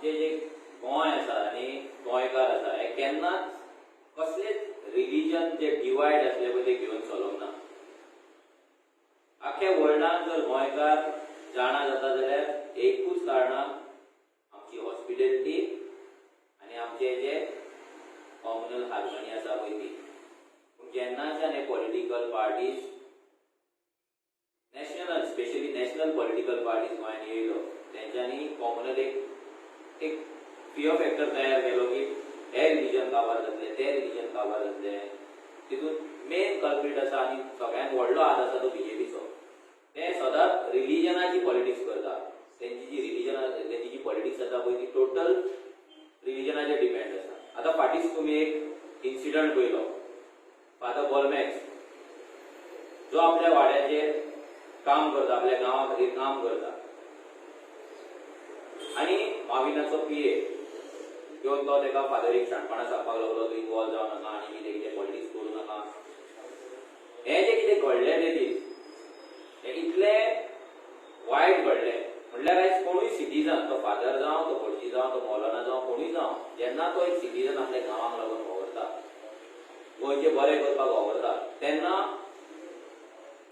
आमचे जे गोंय आसा आनी गोंयकार आसा हे केन्नाच कसलेच रिलीजन जे डिवायड असले पळय ते घेवन चलोवंक ना. आख्या वर्ल्डान जर गोंयकार जाणा जाता जाल्यार एकूच कारणां आमची हॉस्पिटॅलिटी आनी आमचे जे कॉम्युनल हार्मनी आसा पळय ती. पूण जेन्नाच्यान हे political parties national specially national political parties गोंयांत येयलो तेंच्यांनी कॉम्युनल एक फियर फॅक्टर तयार केलो की हे रिलीजन काबार जातले ते रिलीजन काबार जातले. तितून मेन कल्प्रीट आसा आनी सगळ्यांत व्हडलो हात आसा तो बीजेपीचो. ते सदांच रिलीजनाची पॉलिटिक्स करता. तेंची जी रिलीजन तेंची जी पॉलिटिक्स आसा पळय ती टोटल रिलीजनाचेर डिपेंड आसा. आतां फाटींच तुमी एक इन्सिडंट पळयलो फादर बॉलमॅक्स जो आपल्या वाड्याचेर काम करता, आपल्या गांवा खातीर काम करता आनी माविनाचो पीए घेवन तो तेका फादरीक शाणपणां सांगपाक लागलो तूं इनवॉल्व जावं नाका आनी कितें कितें पॉलिटिक्स करूं नाका. हें जें कितें घडलें तें दीस हें इतलें वायट घडलें म्हणल्यार आयज कोणूय सिटीजन तो फादर जावं तो भटजी जावं तो मौलाना जावं कोणूय जावं जेन्ना तो एक सिटीजन आपल्या गांवाक लागून वावरता गोंयचें बरें करपाक वावरता तेन्ना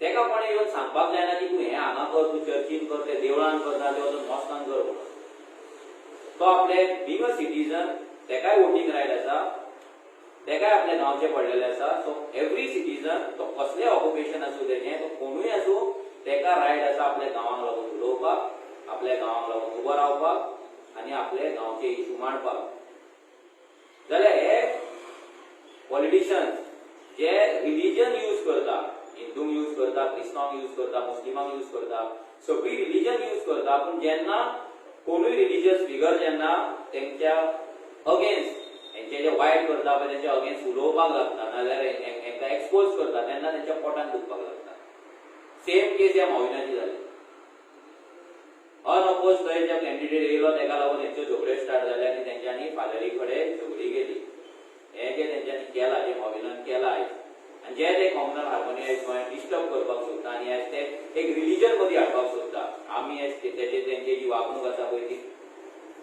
तेका कोणें येवन सांगपाक जायना की तूं हें हांगा कर तूं चर्चीन कर तें देवळान करता तें वचून मॉस्कान कर म्हणून. तो आपले बींग अ सिटीजन तेकाय वोटींग रायट आसा तेकाय आपल्या गांवचे पडलेले आसा. सो एवरी सिटीजन तो कसलें ऑक्युपेशन आसूं तेजें तो कोणूय आसूं तेका रायट आसा आपल्या गांवाक लागून उलोवपाक, आपल्या गांवाक लागून उबो रावपाक आनी आपले गांवचे इशू मांडपाक. जाल्यार हे पॉलिटिशियन्स जे रिलीजन यूज करता, हिंदूंक यूज करता, क्रिस्तांवांक यूज करता, मुस्लिमांक यूज करता, सगळी रिलीजन यूज करता. पूण जेन्ना कोणूय रिलीजियस फिगर जेन्ना तेंच्या अगेन्स्ट हेंचे जे वायट करता पळय तेंच्या अगेन्स्ट उलोवपाक लागता नाजाल्यार हेंकां एक्सपोज करता तेन्ना तेंच्या पोटान दुखपाक लागता. सेम केस ह्या माविनाची जाली. अनअपोज थंय जे कॅन्डिडेट येयलो तेका लागून हेंच्यो झगड्यो स्टार्ट जाले आनी तेंच्यांनी फादरी कडेन झगडी गेली. हें जें तेंच्यांनी केलां जें माविनान केलां आयज आनी जे ते कॉम्युनल हार्मनी आयज गोंयांत डिस्टर्ब करपाक सोदता आनी आयज ते एक रिलीजन मदीं हाडपाक सोदता. आमी आयज तेंची जी वागणूक आसा पळय ती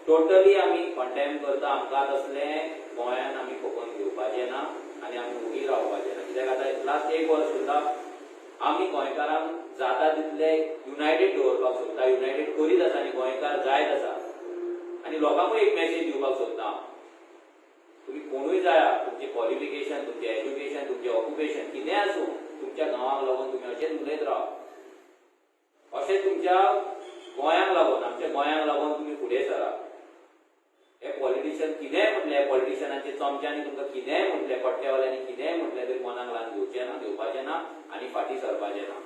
टोटली आमी कंडेम करता. आमकां तसलें गोंयांत आमी खपोवन घेवपाचें ना आनी आमी उगी रावपाचें ना. कित्याक आतां लास्ट एक वर्स सुद्दां आमी गोंयकारांक जाता तितले युनायटेड दवरपाक सोदता, युनायटेड करीत आसा आनी गोंयकार जायत आसा आनी लोकांकूय एक मेसेज दिवपाक सोदता हांव. तुम्ही कोणूय जाया तुमचे क्वॉलिफिकेशन तुमचे एज्युकेशन तुमचे ऑक्युपेशन कितें आसूं तुमच्या गांवाक लागून तुम्ही अशेंच उलयत राव. अशें तुमच्या गोंयांक लागून आमच्या गोंयांक लागून तुम्ही फुडें सरा. हे पॉलिटिशियन कितेंय म्हटलें पॉलिटिशियनांचे चमच्यांनी तुमकां कितेंय म्हटलें पट्टेवाल्यांनी कितेंय म्हटलें तरी मनाक लावन घेवपाचें ना आनी फाटीं सरपाचें ना.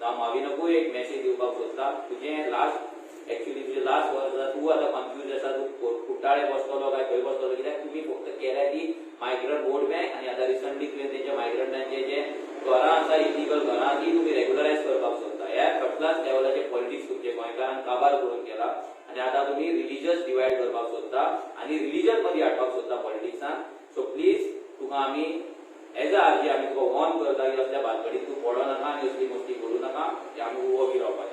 हांव माविनाकूय एक मेसेज दिवपाक सोदता. तुजें लास्ट एक्चुअली तुजें लास्ट वर्स आसा तूं आतां कन्फ्यूज आसा तूं कुट्टाळे बसतलो काय खंय बसतलो कित्याक तुमी फक्त केल्या ती मायग्रंट वोट बँक आनी आतां रिसंटली तुवें तेंच्या मायग्रंटांचे जे घरां आसा इलिगल घरां ती तुमी रेग्युलरायज करपाक सोदता. ह्या कसलाच लेवलाचे पॉलिटिक्स तुमचे गोंयकारांक काबार करून केला आनी आतां तुमी रिलीजियस डिवायड करपाक सोदता आनी रिलीजन मदीं हाडपाक सोदता पॉलिटिक्सान. सो प्लीज तुका आमी एज अ आरजी आमी तुका वॉर्न करता की असल्या भानगडीत तूं पडो नाका आनी असली मस्ती करूं नाका. आमी उबो बी रावपाचें.